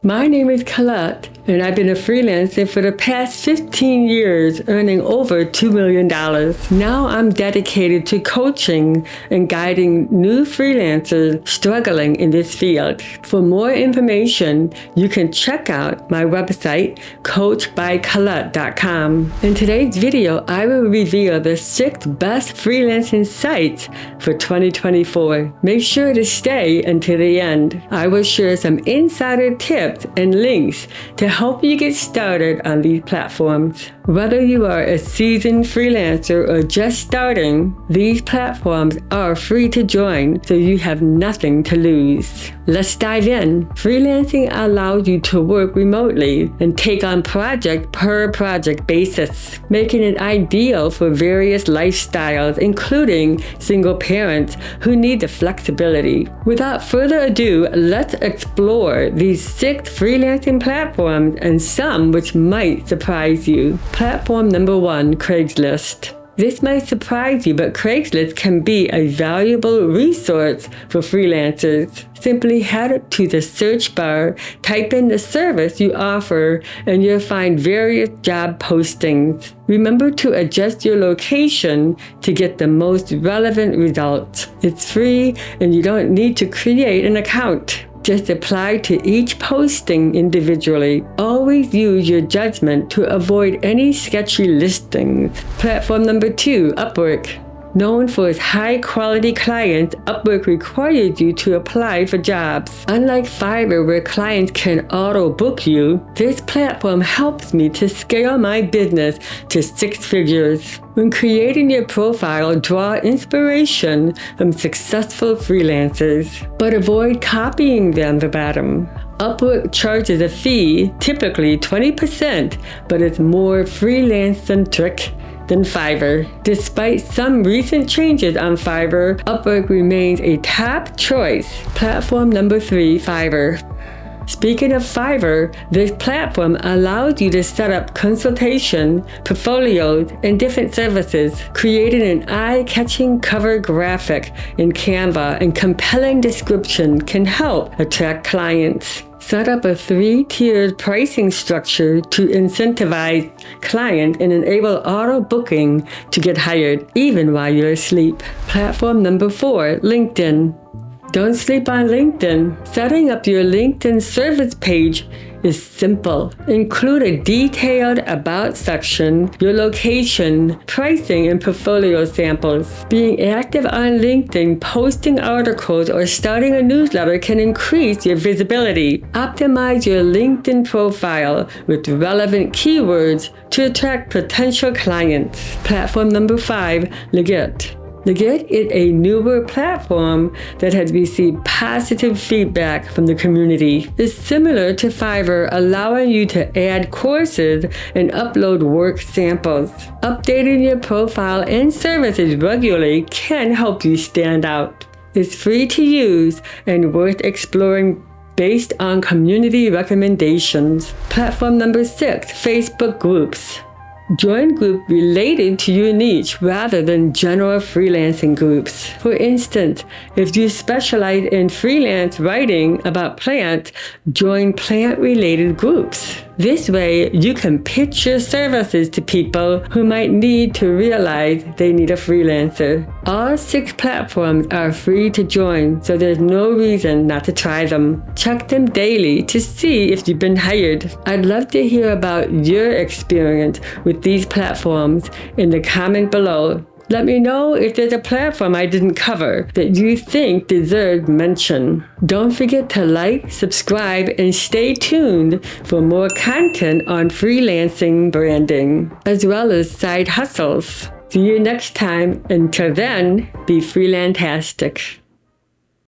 My name is Colette, and I've been a freelancer for the past 15 years, earning over $2 million. Now I'm dedicated to coaching and guiding new freelancers struggling in this field. For more information, you can check out my website, coachbycolette.com. In today's video, I will reveal the 6 best freelancing sites for 2024. Make sure to stay until the end. I will share some insider tips and links to help you get started on these platforms. Whether you are a seasoned freelancer or just starting, these platforms are free to join, so you have nothing to lose. Let's dive in. Freelancing allows you to work remotely and take on project per project basis, making it ideal for various lifestyles, including single parents who need the flexibility. Without further ado, let's explore these 6 freelancing platforms and some which might surprise you. Platform number 1, Craigslist. This might surprise you, but Craigslist can be a valuable resource for freelancers. Simply head to the search bar, type in the service you offer, and you'll find various job postings. Remember to adjust your location to get the most relevant results. It's free, and you don't need to create an account. Just apply to each posting individually. Always use your judgment to avoid any sketchy listings. Platform number 2, Upwork. Known for its high-quality clients, Upwork requires you to apply for jobs. Unlike Fiverr, where clients can auto-book you, this platform helps me to scale my business to 6 figures. When creating your profile, draw inspiration from successful freelancers, but avoid copying them verbatim. Upwork charges a fee, typically 20%, but it's more freelance-centric than Fiverr. Despite some recent changes on Fiverr, Upwork remains a top choice. Platform number 3, Fiverr. Speaking of Fiverr, this platform allows you to set up consultation, portfolios, and different services, creating an eye-catching cover graphic in Canva and compelling description can help attract clients. Set up a 3-tiered pricing structure to incentivize clients and enable auto booking to get hired even while you're asleep. Platform number 4, LinkedIn. Don't sleep on LinkedIn. Setting up your LinkedIn service page is simple. Include a detailed about section, your location, pricing, and portfolio samples. Being active on LinkedIn, posting articles, or starting a newsletter can increase your visibility. Optimize your LinkedIn profile with relevant keywords to attract potential clients. Platform number 5, Legette. Legette is a newer platform that has received positive feedback from the community. It's similar to Fiverr, allowing you to add courses and upload work samples. Updating your profile and services regularly can help you stand out. It's free to use and worth exploring based on community recommendations. Platform number 6, Facebook groups. Join groups related to your niche rather than general freelancing groups. For instance, if you specialize in freelance writing about plants, join plant-related groups. This way, you can pitch your services to people who might need to realize they need a freelancer. All 6 platforms are free to join, so there's no reason not to try them. Check them daily to see if you've been hired. I'd love to hear about your experience with these platforms in the comment below. Let me know if there's a platform I didn't cover that you think deserves mention. Don't forget to like, subscribe, and stay tuned for more content on freelancing branding, as well as side hustles. See you next time. Until then, be freelantastic.